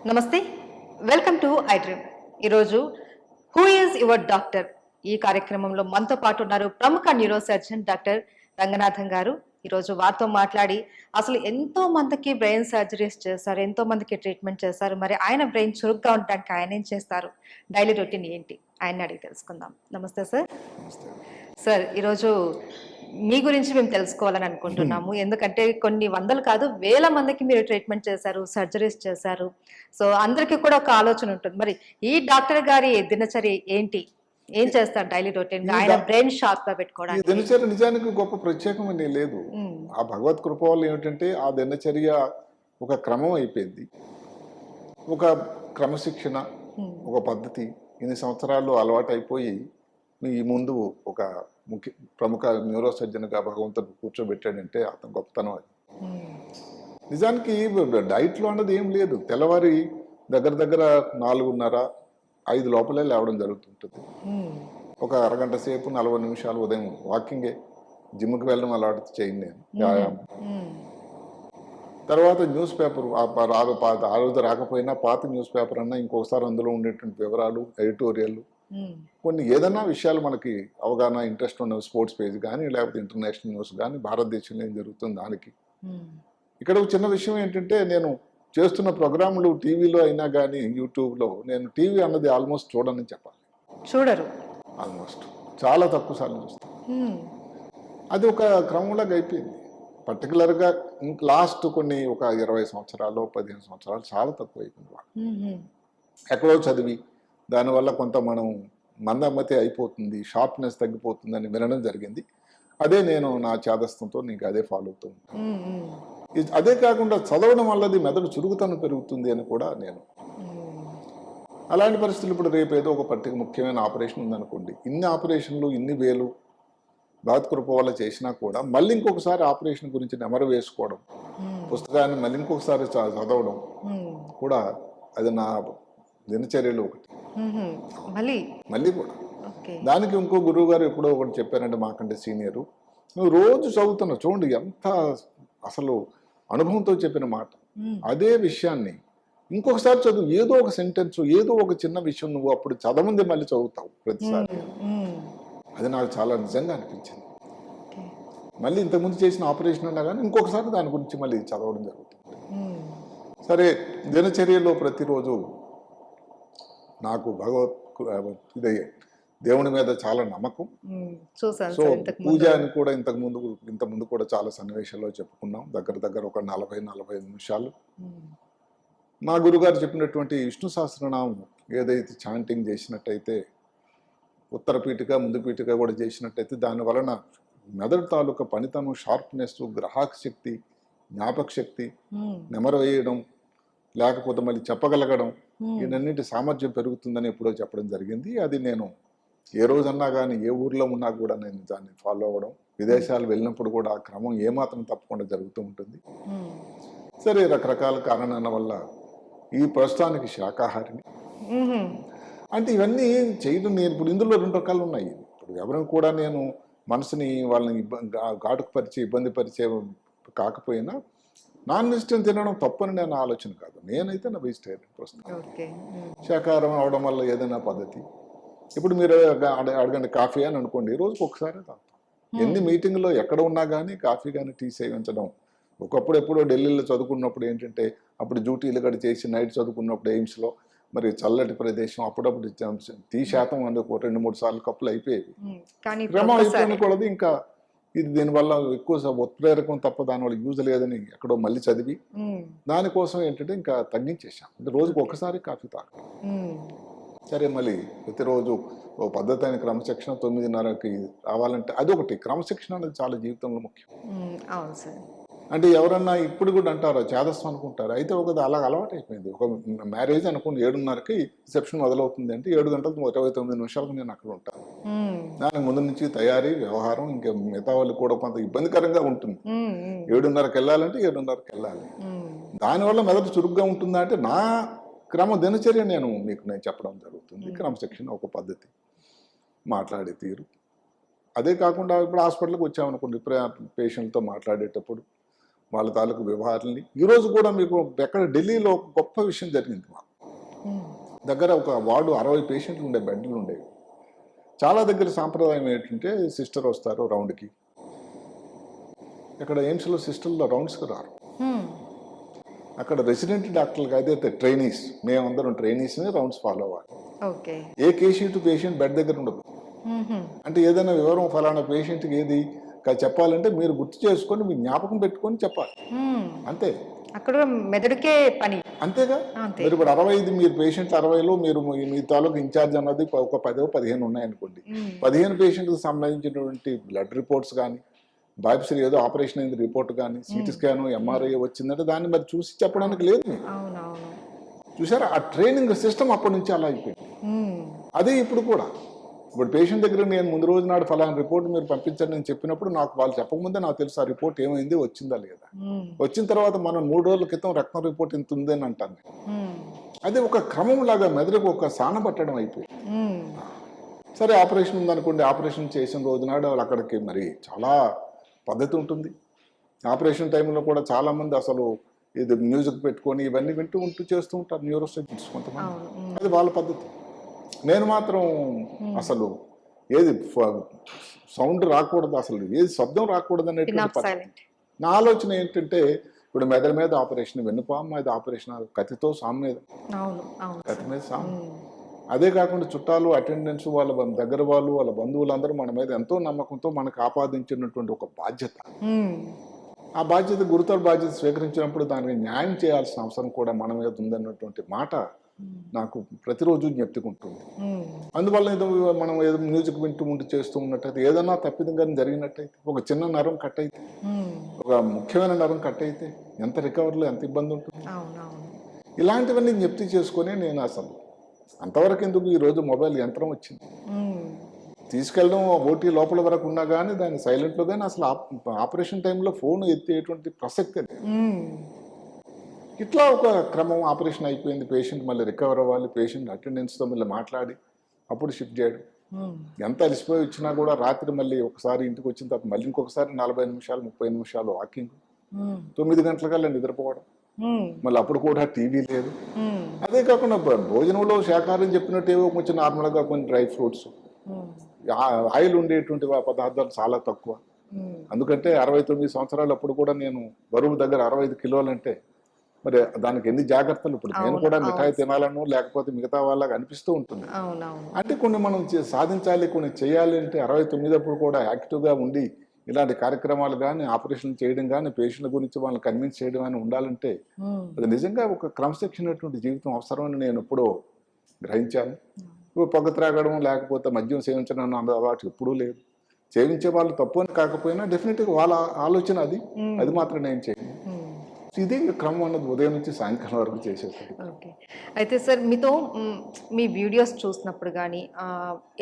నమస్తే. Welcome to I dream. ఈరోజు who is your doctor ఈ కార్యక్రమంలో మనతో పాటు ఉన్నారు ప్రముఖ న్యూరో సర్జన్ డాక్టర్ రంగనాథన్ గారు. ఈరోజు వారితో మాట్లాడి అసలు ఎంతో మందికి బ్రెయిన్ సర్జరీస్ చేస్తారు, ఎంతో మందికి ట్రీట్మెంట్ చేస్తారు. మరి ఆయన బ్రెయిన్ చురుగ్గా ఉండడానికి ఆయన ఏం చేస్తారు, డైలీ రొటీన్ ఏంటి, ఆయన అడిగి తెలుసుకుందాం. నమస్తే సార్. సార్, ఈరోజు మీ గురించి మేము తెలుసుకోవాలని అనుకుంటున్నాము. ఎందుకంటే కొన్ని వందలు కాదు, వేల మందికి మీరు ట్రీట్మెంట్ చేశారు, సర్జరీస్ చేశారు. సో అందరికీ కూడా ఒక ఆలోచన ఉంటుంది. మరి ఈ డాక్టర్ గారి దినచర్య ఏంటి, ఏం చేస్తారు డైలీ రొటీన్ గా ఆయన బ్రెయిన్ షార్ప్ గా ఈ పెట్టుకోవడానికి? దినచర్య నిజానికి గొప్ప ప్రత్యేకమని లేదు. ఆ భగవత్ కృప వల్ల ఏమిటంటే ఆ దినచర్య ఒక క్రమం అయిపోయింది, ఒక క్రమశిక్షణ, ఒక పద్ధతి ఇన్ని సంవత్సరాలు అలవాటు అయిపోయి మీ ముందు ఒక ప్రముఖ న్యూరో సర్జన్గా భగవంతుడు కూర్చోబెట్టాడంటే అతను గొప్పతనం అది. నిజానికి డైట్లో అన్నది ఏం లేదు. తెల్లవారి దగ్గర దగ్గర 4:30-5 లోపలే లేవడం జరుగుతుంటుంది. ఒక అరగంట సేపు 40 నిమిషాలు ఉదయం వాకింగే, జిమ్కి వెళ్ళడం అలవాటు చేయను నేను, వ్యాయామం. తర్వాత న్యూస్ పేపర్ ఆ రోజు రాకపోయినా పాత న్యూస్ పేపర్ అన్నా ఇంకొకసారి అందులో ఉండేటువంటి వివరాలు, ఎడిటోరియల్, కొన్ని ఏదైనా విషయాలు మనకి అవగాహన, ఇంట్రెస్ట్ ఉన్న స్పోర్ట్స్ పేజ్ కానీ లేకపోతే ఇంటర్నేషనల్ న్యూస్ కానీ భారతదేశంలో ఏం జరుగుతుంది దానికి. ఇక్కడ ఒక చిన్న విషయం ఏంటంటే నేను చేస్తున్న ప్రోగ్రాములు టీవీలో అయినా కానీ యూట్యూబ్లో నేను టీవీ అన్నది ఆల్మోస్ట్ చూడని చెప్పాలి. చూడరు? ఆల్మోస్ట్ చాలా తక్కువ సార్లు చూస్తాను. అది ఒక క్రమంలాగా అయిపోయింది. పర్టికులర్గా లాస్ట్ కొన్ని ఒక 20 సంవత్సరాలు 15 సంవత్సరాలు చాలా తక్కువ అయిపోయింది. ఎక్కడో చదివి దానివల్ల కొంత మనం మందమతి అయిపోతుంది, షార్ప్నెస్ తగ్గిపోతుంది అని వినడం జరిగింది. అదే నేను నా చేదస్తంతో నీకు అదే ఫాలో అవుతూ ఉంటాను. అదే కాకుండా చదవడం వల్లది మెదడు చురుకుతనం పెరుగుతుంది అని కూడా నేను. అలాంటి పరిస్థితులు ఇప్పుడు రేపు ఏదో ఒక ముఖ్యమైన ఆపరేషన్ ఉందనుకోండి, ఇన్ని ఆపరేషన్లు ఇన్ని వేలు భగవత్ కృప వల్ల చేసినా కూడా మళ్ళీ ఇంకొకసారి ఆపరేషన్ గురించి నెమరు వేసుకోవడం, పుస్తకాన్ని మళ్ళీ ఇంకొకసారి చదవడం కూడా అది నా దినచర్యలో ఒకటి. మళ్ళీ కూడా దానికి ఇంకో గురువు గారు ఎప్పుడో ఒకటి చెప్పారంటే, మాకంటే సీనియరు, నువ్వు రోజు చదువుతున్నావు, చూడండి ఎంత అసలు అనుభవంతో చెప్పిన మాట. అదే విషయాన్ని ఇంకొకసారి చదువు, ఏదో ఒక సెంటెన్స్, ఏదో ఒక చిన్న విషయం నువ్వు అప్పుడు చదవంది మళ్ళీ చదువుతావు ప్రతిసారి. అది నాకు చాలా నిజంగా అనిపించింది. మళ్ళీ ఇంతకుముందు చేసిన ఆపరేషన్ అన్నా కానీ ఇంకొకసారి దాని గురించి మళ్ళీ చదవడం జరుగుతుంది. సరే, దినచర్యలో ప్రతిరోజు నాకు ఇదే దేవుని మీద చాలా నమ్మకం. సో పూజ అని కూడా ఇంతకుముందు కూడా చాలా సన్నివేశాల్లో చెప్పుకున్నాం. దగ్గర దగ్గర ఒక 40-45 నిమిషాలు మా గురుగారు చెప్పినటువంటి విష్ణు సహస్రనామం ఏదైతే చాంటింగ్ చేసినట్టయితే, ఉత్తర పీఠిక ముందు పీఠిక కూడా చేసినట్టయితే దాని వలన మెదడు తాలూకా పనితనం, షార్ప్నెస్, గ్రహాక శక్తి, జ్ఞాపక శక్తి, నెమరు వేయడం, లేకపోతే మళ్ళీ చెప్పగలగడం, ఈయనన్నింటి సామర్థ్యం పెరుగుతుందని ఎప్పుడో చెప్పడం జరిగింది. అది నేను ఏ రోజన్నా కానీ ఏ ఊర్లో ఉన్నా కూడా నేను దాన్ని ఫాలో అవ్వడం, విదేశాలు వెళ్ళినప్పుడు కూడా ఆ క్రమం ఏమాత్రం తప్పకుండా జరుగుతూ ఉంటుంది. సరే, రకరకాల కారణాల వల్ల ఈ ప్రస్తుతానికి శాకాహారిని. అంటే ఇవన్నీ చేయడం నేను ఇప్పుడు ఇందులో 2 రకాలు ఉన్నాయి. ఇప్పుడు ఎవరిని కూడా నేను మనసుని వాళ్ళని ఘాటుకు ఇబ్బంది పరిచే కాకపోయినా నాన్ వెజిటేరియన్ తినడం తప్పని నేను ఆలోచన కాదు. నేనైతే నా వెజిటేరియన్ ప్రస్తుతం. శాకాహారం అవడం వల్ల ఏదైనా పద్ధతి. ఇప్పుడు మీరు అడగండి కాఫీ అని అనుకోండి, రోజుకి ఒకసారి తాగుతాం. ఎన్ని మీటింగ్లో ఎక్కడ ఉన్నా కానీ కాఫీ కానీ టీ సేవించడం. ఒకప్పుడు ఎప్పుడో ఢిల్లీలో చదువుకున్నప్పుడు ఏంటంటే, అప్పుడు డ్యూటీలు గడి చేసి నైట్ చదువుకున్నప్పుడు ఎయిమ్స్లో మరి చల్లటి ప్రదేశం, అప్పుడప్పుడు టీ శాతం అందుకు 2-3 సార్లు కప్పులు అయిపోయేవి. క్రమం అయిపోయిన కూడా ఇంకా ఇది దీనివల్ల ఎక్కువ ఉత్ప్రేరకం తప్ప దానివల్ల యూజ్ లేదని ఎక్కడో మళ్ళీ చదివి దానికోసం ఏంటంటే ఇంకా తగ్గించేసాం. రోజుకు ఒకసారి కాఫీ తాగడం. సరే, మళ్ళీ ప్రతిరోజు ఓ పద్ధతి అయిన క్రమశిక్షణ 9:30కి రావాలంటే అదొకటి. క్రమశిక్షణ అనేది చాలా జీవితంలో ముఖ్యం. అంటే ఎవరన్నా ఇప్పుడు కూడా అంటారు చేదస్తం అనుకుంటారు, అయితే అలా అలవాటు అయిపోయింది. ఒక మ్యారేజ్ అనుకోండి 7:30కి రిసెప్షన్ మొదలవుతుంది అంటే 7 గంటలకు 29 నిమిషాలకు నేను అక్కడ ఉంటాను. దానికి ముందు నుంచి తయారీ, వ్యవహారం, ఇంకా మిగతా వాళ్ళు కూడా కొంత ఇబ్బందికరంగా ఉంటుంది. 7:30కి వెళ్ళాలంటే 7:30కి వెళ్ళాలి. దానివల్ల మెదడు చురుగ్గా ఉంటుందా అంటే నా దినచర్య నేను చెప్పడం జరుగుతుంది. క్రమశిక్షణ, ఒక పద్ధతి, మాట్లాడే తీరు. అదే కాకుండా ఇప్పుడు హాస్పిటల్కి వచ్చామనుకోండి, పేషెంట్తో మాట్లాడేటప్పుడు వాళ్ళ తాలూకు వ్యవహారాలని. ఈరోజు కూడా మీకు ఎక్కడ ఢిల్లీలో ఒక గొప్ప విషయం జరిగింది. దగ్గర ఒక వార్డు 60 పేషెంట్లు ఉండే బెడ్లు ఉండేవి. చాలా దగ్గర సాంప్రదాయం ఏంటంటే సిస్టర్ వస్తారు రౌండ్కి. ఇక్కడ ఎయిమ్స్లో సిస్టర్లో రౌండ్స్కి రారు. అక్కడ రెసిడెంట్ డాక్టర్లకు అయితే ట్రైనీస్, మేమందరం ట్రైనీస్ని రౌండ్స్ ఫాలో అవ్వాలి. ఓకే. ఏ కేసీ టు పేషెంట్ బెడ్ దగ్గర ఉండదు. అంటే ఏదైనా వివరం ఫలానా పేషెంట్కి ఏది చెప్పాలంటే మీరు గుర్తు చేసుకొని మీ జ్ఞాపకం పెట్టుకొని చెప్పాలి. అంతే. అక్కడ మెదడుకే పని. అంతేగా. మీరు ఇప్పుడు 65 మీరు పేషెంట్లు 60లో మీరు మీ తాలూకు ఇన్ఛార్జ్ అన్నది ఒక 10-15 ఉన్నాయనుకోండి. 15 పేషెంట్కి సంబంధించినటువంటి బ్లడ్ రిపోర్ట్స్ కానీ, బయోప్సీ ఏదో ఆపరేషన్ అయింది రిపోర్ట్ కానీ, సిటీ స్కాన్, ఎంఆర్ఐ వచ్చిందంటే దాన్ని మరి చూసి చెప్పడానికి లేదు. చూసారా, ఆ ట్రైనింగ్ సిస్టమ్ అప్పటి నుంచి అలా అయిపోయింది. అదే ఇప్పుడు కూడా. ఇప్పుడు పేషెంట్ దగ్గర నేను ముందు రోజు నాడు ఫలానా రిపోర్ట్ మీరు పంపించండి నేను చెప్పినప్పుడు నాకు వాళ్ళు చెప్పకముందే నాకు తెలుసు ఆ రిపోర్ట్ ఏమైంది, వచ్చిందా లేదా. వచ్చిన తర్వాత మనం 3 రోజుల క్రితం రక్తం రిపోర్ట్ ఇంత ఉంది అని అంటాను. అదే ఒక క్రమం లాగా మెదడుకు ఒక సానబట్టడం అయిపోయింది. సరే ఆపరేషన్ ఉందనుకోండి, ఆపరేషన్ చేసిన రోజు నాడు వాళ్ళు అక్కడికి మరి చాలా పద్ధతి ఉంటుంది. ఆపరేషన్ టైంలో కూడా చాలా మంది అసలు ఇది మ్యూజిక్ పెట్టుకొని ఇవన్నీ వింటూ చేస్తూ ఉంటారు న్యూరోసర్జన్స్ కొంతమంది. అది వాళ్ళ పద్ధతి. నేను మాత్రం అసలు ఏది సౌండ్ రాకూడదు, అసలు ఏది శబ్దం రాకూడదు అనేటువంటి నా ఆలోచన ఏంటంటే, ఇప్పుడు మెదడు మీద ఆపరేషన్, వెన్నుపాము మీద ఆపరేషన్, కత్తితో సాము మీద, కత్తి మీద సాము. అదే కాకుండా చుట్టాలు, అటెండెన్స్, వాళ్ళ దగ్గర వాళ్ళు, వాళ్ళ బంధువులందరూ మన మీద ఎంతో నమ్మకంతో మనకు ఆపాదించినటువంటి ఒక బాధ్యత. ఆ బాధ్యత, గురుతర బాధ్యత స్వీకరించినప్పుడు దానికి న్యాయం చేయాల్సిన అవసరం కూడా మన మీద ఉందన్నటువంటి మాట నాకు ప్రతిరోజు జ్ఞప్తికుంటుంది. అందువల్ల ఏదో మనం ఏదో మ్యూజిక్ వింటూ చేస్తూ ఉన్నట్టయితే, ఏదైనా తప్పిదంగా జరిగినట్టయితే, ఒక చిన్న నరం కట్ అయితే, ఒక ముఖ్యమైన నరం కట్ అయితే ఎంత రికవర్లో ఎంత ఇబ్బంది ఉంటుంది. ఇలాంటివన్నీ జ్ఞప్తి చేసుకొని నేను అసలు అంతవరకు ఎందుకు, ఈరోజు మొబైల్ యంత్రం వచ్చింది, తీసుకెళ్ళడం ఓటీ లోపల వరకు ఉన్నా కానీ దాన్ని సైలెంట్లో కానీ అసలు ఆపరేషన్ టైంలో ఫోన్ ఎత్తేటువంటి ప్రసక్తి. ఇట్లా ఒక క్రమం. ఆపరేషన్ అయిపోయింది, పేషెంట్ మళ్ళీ రికవర్ అవ్వాలి, పేషెంట్ అటెండెన్స్తో మళ్ళీ మాట్లాడి అప్పుడు షిఫ్ట్ చేయడం. ఎంత అలసిపోయి వచ్చినా కూడా రాత్రి మళ్ళీ ఒకసారి ఇంటికి వచ్చిన తర్వాత మళ్ళీ ఇంకొకసారి 40 నిమిషాలు 30 నిమిషాలు వాకింగ్, 9 గంటలకల్లా నిద్రపోవడం, మళ్ళీ అప్పుడు కూడా టీవీ లేదు. అదే కాకుండా భోజనంలో శాకాహారం చెప్పినట్టు ఏవో కొంచెం నార్మల్గా కొన్ని డ్రై ఫ్రూట్స్, ఆయిల్ ఉండేటువంటి పదార్థాలు చాలా తక్కువ. ఎందుకంటే 69 సంవత్సరాలు అప్పుడు కూడా నేను బరువు దగ్గర 65 కిలోలు అంటే మరి దానికి ఎన్ని జాగ్రత్తలు. ఇప్పుడు నేను కూడా మిఠాయి తినాలను లేకపోతే మిగతా వాళ్ళకి అనిపిస్తూ ఉంటుంది. అంటే కొన్ని మనం సాధించాలి, కొన్ని చేయాలి అంటే 69 అప్పుడు కూడా యాక్టివ్గా ఉండి ఇలాంటి కార్యక్రమాలు కానీ, ఆపరేషన్ చేయడం కానీ, పేషెంట్ల గురించి వాళ్ళని కన్విన్స్ చేయడం అని ఉండాలంటే అది నిజంగా ఒక క్రమశిక్షణటువంటి జీవితం అవసరమని నేను ఎప్పుడో గ్రహించాను. పొగ త్రాగడం లేకపోతే మద్యం సేవించడం అన్న అలవాటు ఎప్పుడూ లేదు. సేవించే వాళ్ళు తప్పు అని కాకపోయినా డెఫినెట్గా వాళ్ళ ఆలోచన అది మాత్రం నేను చేయను. ఇదే క్రమం అన్నది ఉదయం నుంచి సాయంకాలం వరకు చేసేది. ఓకే. అయితే సార్ మీతో మీ వీడియోస్ చూసినప్పుడు కానీ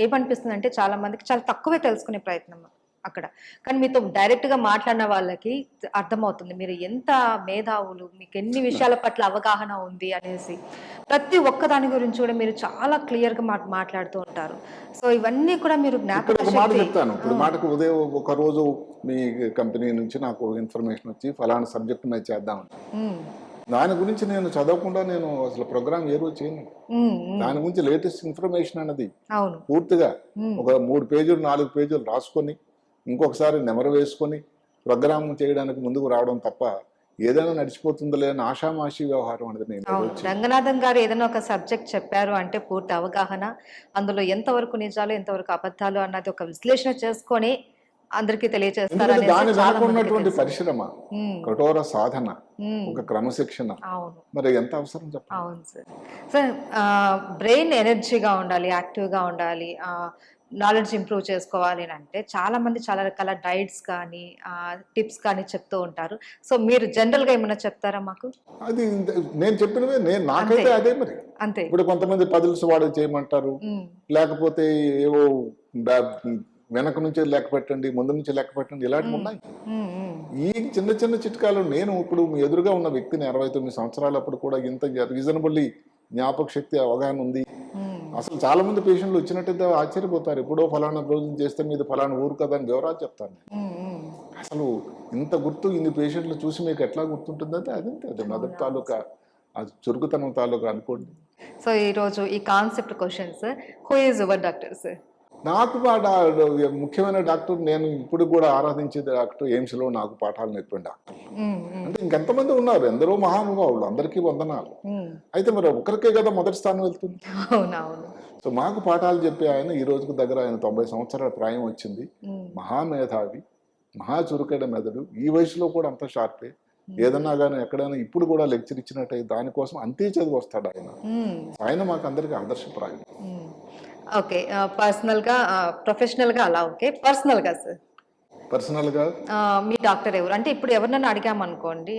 ఏమనిపిస్తుంది అంటే, చాలా మందికి చాలా తక్కువే తెలుసుకునే ప్రయత్నం అక్కడ, కానీ మీతో డైరెక్ట్గా మాట్లాడిన వాళ్ళకి అర్థమవుతుంది మీరు ఎంత మేధావులు, మీకు ఎన్ని విషయాల పట్ల అవగాహన ఉంది అనేసి. ప్రతి ఒక్క దాని గురించి కూడా మీరు చాలా క్లియర్గా మాట్లాడుతూ ఉంటారు. సో ఇవన్నీ కూడా మీరు జ్ఞాపకం చెప్తాను. ఇప్పుడు మాటకు ఉదయం ఒక రోజు మీ కంపెనీ నుంచి నాకు ఇన్ఫర్మేషన్ వచ్చి ఫలానా సబ్జెక్ట్ మీద చేద్దాం, దాని గురించి నేను చదవకుండా నేను అసలు ప్రోగ్రామ్ ఏ రోజు చేయను. దాని గురించి లేటెస్ట్ ఇన్ఫర్మేషన్ అన్నది పూర్తిగా ఒక 3 పేజీలు 4 పేజీలు రాసుకొని ఇంకొకసారి నెమరు వేసుకొని ప్రోగ్రామ్ చేయడానికి ముందుకు రావడం తప్ప ఏదైనా నడిచిపోతుందో లేని ఆషామాషి వ్యవహారం అనేది నేను. రంగనాథన్ గారు ఏదైనా ఒక సబ్జెక్ట్ చెప్పారు అంటే పూర్తి అవగాహన, అందులో ఎంతవరకు నిజాలు ఎంతవరకు అబద్ధాలు అన్నది ఒక విశ్లేషణ చేసుకొని అందరికీ తెలియజేస్తారు. దాని వెనుకున్నటువంటి పరిశ్రమ, కఠోర సాధన, ఒక క్రమశిక్షణ మరి ఎంత అవసరం చెప్పండి. అవును సార్. సార్ బ్రెయిన్ ఎనర్జీగా ఉండాలి, యాక్టివ్గా ఉండాలి, నాలెడ్జ్ ఇంప్రూవ్ చేసుకోవాలి అని అంటే చాలా మంది చాలా రకాల డైట్స్ కానీ టిప్స్ కానీ చెప్తూ ఉంటారు. సో మీరు జనరల్గా ఏమైనా చెప్తారా మాకు? అది నేను చెప్పినవే నాకైతే అదే మరి. అంతే. ఇప్పుడు కొంతమంది పజిల్స్ వాడు చేయమంటారు, లేకపోతే ఏవో వెనక నుంచి లెక్క పెట్టండి, ముందు నుంచి లెక్క పెట్టండి, ఇలాంటివి ఉన్నాయి. ఈ చిన్న చిన్న చిట్కాలు నేను ఇప్పుడు మీ ఎదురుగా ఉన్న వ్యక్తిని 69 సంవత్సరాలప్పుడు కూడా ఇంత రీజనబుల్లీ జ్ఞాపక శక్తి అవగాహన ఉంది. అసలు చాలా మంది పేషెంట్లు వచ్చినట్టయితే ఆశ్చర్యపోతారు. ఎప్పుడో ఫలానా రోజులు చేస్తే మీద ఫలానా ఊరు కదా అని వివరాలు చెప్తాను. అసలు ఇంత గుర్తు ఇన్ని పేషెంట్లు చూసి మీకు ఎట్లా గుర్తుంటుందంటే అది మొదటి తాలూకా అది చురుకుతనం తాలూకా అనుకోండి. సో ఈరోజు ఈ concept questions, who is your doctor sir? నాకు ముఖ్యమైన డాక్టర్, నేను ఇప్పుడు కూడా ఆరాధించే డాక్టర్, ఎయిమ్స్లో నాకు పాఠాలు నేర్పిన డాక్టర్. అంటే ఇంకెంతమంది ఉన్నారు, ఎందరో మహానుభావులు, అందరికీ వందనాలు. అయితే మరి ఒకరికే కదా మొదటి స్థానం వెళ్తుంది. అవునవును. సో మాకు పాఠాలు చెప్పి ఆయన ఈ రోజుకు దగ్గర ఆయన 90 సంవత్సరాల ప్రాయం వచ్చింది. మహామేధావి, మహా చురుకైన మెదడు, ఈ వయసులో కూడా అంత షార్పే. ఏదన్నా కానీ ఎక్కడైనా ఇప్పుడు కూడా లెక్చర్ ఇచ్చినట్టయితే దానికోసం అంతే చదివి వస్తాడు ఆయన. ఆయన మాకు అందరికి ఆదర్శప్రాయం. ఓకే, పర్సనల్గా ప్రొఫెషనల్గా అలా ఓకే. పర్సనల్గా సార్, పర్సనల్గా మీ డాక్టర్ ఎవరు? అంటే ఇప్పుడు ఎవరినైనా అడిగామనుకోండి,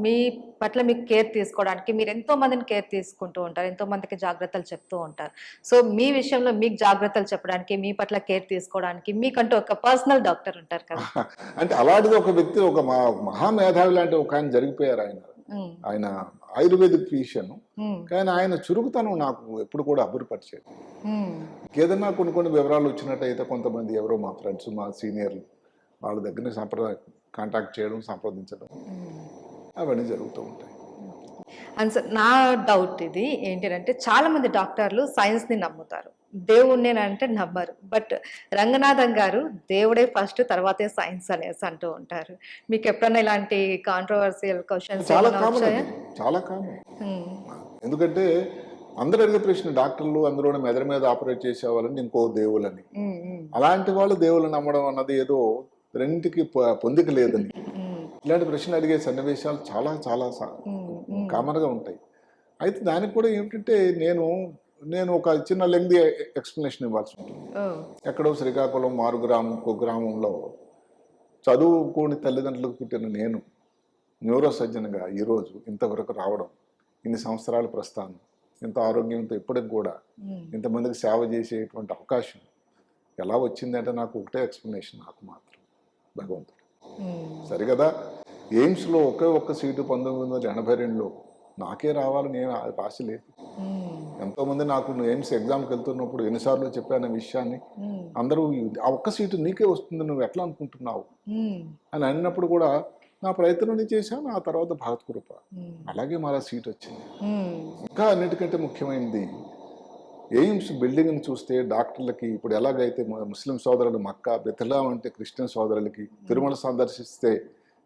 మీ పట్ల మీకు కేర్ తీసుకోవడానికి మీరు ఎంతో మందిని కేర్ తీసుకుంటూ ఉంటారు, ఎంతో మందికి జాగ్రత్తలు చెప్తూ ఉంటారు. సో మీ విషయంలో మీకు జాగ్రత్తలు చెప్పడానికి, మీ పట్ల కేర్ తీసుకోవడానికి మీకంటూ ఒక పర్సనల్ డాక్టర్ ఉంటారు కదా. అంటే అలాంటిది ఒక వ్యక్తి, ఒక మహామేధావి లాంటి ఒక ఆయన జరిగిపోయారు. ఆయన ఆయుర్వేదిక్ ఫిజిషియన్, కానీ ఆయన చురుకుతనం నాకు ఎప్పుడు కూడా అబ్బురపరిచేది. ఏదన్నా కొన్ని వివరాలు వచ్చినట్టయితే కొంతమంది ఎవరో మా ఫ్రెండ్స్, మా సీనియర్లు, వాళ్ళ దగ్గర కాంటాక్ట్ చేయడం, సంప్రదించడం, అవన్నీ జరుగుతూ ఉంటాయి. అండ్ సార్, నా డౌట్ ఇది ఏంటంటే, చాలా మంది డాక్టర్లు సైన్స్ని నమ్ముతారు, దేవుణ్ణి అంటే నమ్మరు. బట్ రంగనాథన్ గారు దేవుడే ఫస్ట్, తర్వాతే సైన్స్ అనేసి అంటూ ఉంటారు. మీకు ఎప్పుడన్నా ఇలాంటి కాంట్రవర్సియల్ క్వశ్చన్స్? చాలా కామన్. ఎందుకంటే అందరు అడిగే ప్రశ్న, డాక్టర్లు అందులోనే మెదడు మీద ఆపరేట్ చేసేవాళ్ళని ఇంకో దేవులని, అలాంటి వాళ్ళు దేవుళ్ళు నమ్మడం అన్నది ఏదో రెండింటికి పొందిక లేదని, ఇలాంటి ప్రశ్నలు అడిగే సన్నివేశాలు చాలా చాలా కామన్గా ఉంటాయి. అయితే దానికి కూడా ఏమిటంటే, నేను ఒక చిన్న లెంగ్ది ఎక్స్ప్లెనేషన్ ఇవ్వాల్సి ఉంటుంది. ఎక్కడో శ్రీకాకుళం కుగ్రామంలో చదువుకోని తల్లిదండ్రులకు పుట్టిన నేను న్యూరో సర్జన్గా ఈరోజు ఇంతవరకు రావడం, ఇన్ని సంవత్సరాల ప్రస్థానం, ఇంత ఆరోగ్యంతో ఇప్పటికి కూడా ఇంతమందికి సేవ చేసేటువంటి అవకాశం ఎలా వచ్చిందంటే, నాకు ఒకటే ఎక్స్ప్లెనేషన్, నాకు మాత్రం భగవంతుడు. సరిగదా, ఎయిమ్స్లో ఒక్క సీటు 1982లో నాకే రావాలని ఏమి ఆశ లేదు. ఎంతోమంది నాకు ఎయిమ్స్ ఎగ్జామ్కి వెళ్తున్నప్పుడు ఎన్నిసార్లు చెప్పాను విషయాన్ని, అందరూ ఆ ఒక్క సీటు నీకే వస్తుంది, నువ్వు ఎట్లా అనుకుంటున్నావు అని అన్నప్పుడు కూడా నా ప్రయత్నం చేశాను. ఆ తర్వాత భగవత్ కృప, అలాగే మళ్ళా సీట్ వచ్చింది. ఇంకా అన్నిటికంటే ముఖ్యమైనది, ఎయిమ్స్ బిల్డింగ్ని చూస్తే డాక్టర్లకి ఇప్పుడు ఎలాగైతే ముస్లిం సోదరులు మక్కా, బెత్లెహేమ్ అంటే క్రిస్టియన్ సోదరులకి, తిరుమల సందర్శిస్తే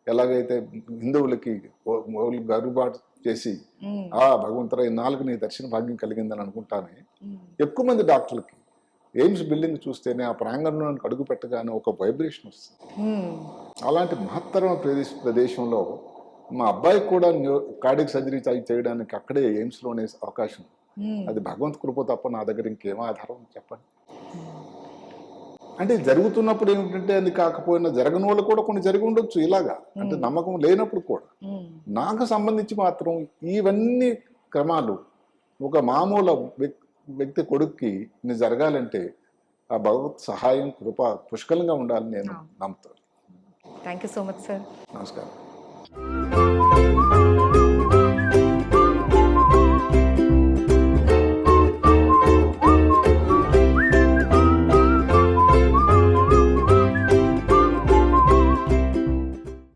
ఎలాగైతే హిందువులకి గరుబాటు చేసి భగవంతురా ఇన్నాళ్ళకి నీ దర్శన భాగ్యం కలిగిందని అనుకుంటానే, ఎక్కువ మంది డాక్టర్లకి ఎయిమ్స్ బిల్డింగ్ చూస్తేనే ఆ ప్రాంగణంలోకి అడుగు పెట్టగానే ఒక వైబ్రేషన్ వస్తుంది. అలాంటి మహత్తరమైన ప్రదేశంలో మా అబ్బాయికి కూడా కార్డియాక్ సర్జరీ చేయడానికి అక్కడే ఎయిమ్స్లోనే అవకాశం. అది భగవంత్ కృప తప్ప నా దగ్గర ఇంకేం ఆధారం చెప్పండి. అంటే జరుగుతున్నప్పుడు ఏమిటంటే, అది కాకపోయినా జరగని వాళ్ళు కూడా కొన్ని జరిగి ఉండొచ్చు ఇలాగా, అంటే నమ్మకం లేనప్పుడు కూడా. నాకు సంబంధించి మాత్రం ఇవన్నీ క్రమాలు ఒక మామూలు వ్యక్తి కొడుక్కి జరగాలంటే ఆ భగవత్ సహాయం, కృప పుష్కలంగా ఉండాలని నేను నమ్ముతాను. Thank you so much sir. నమస్కారం.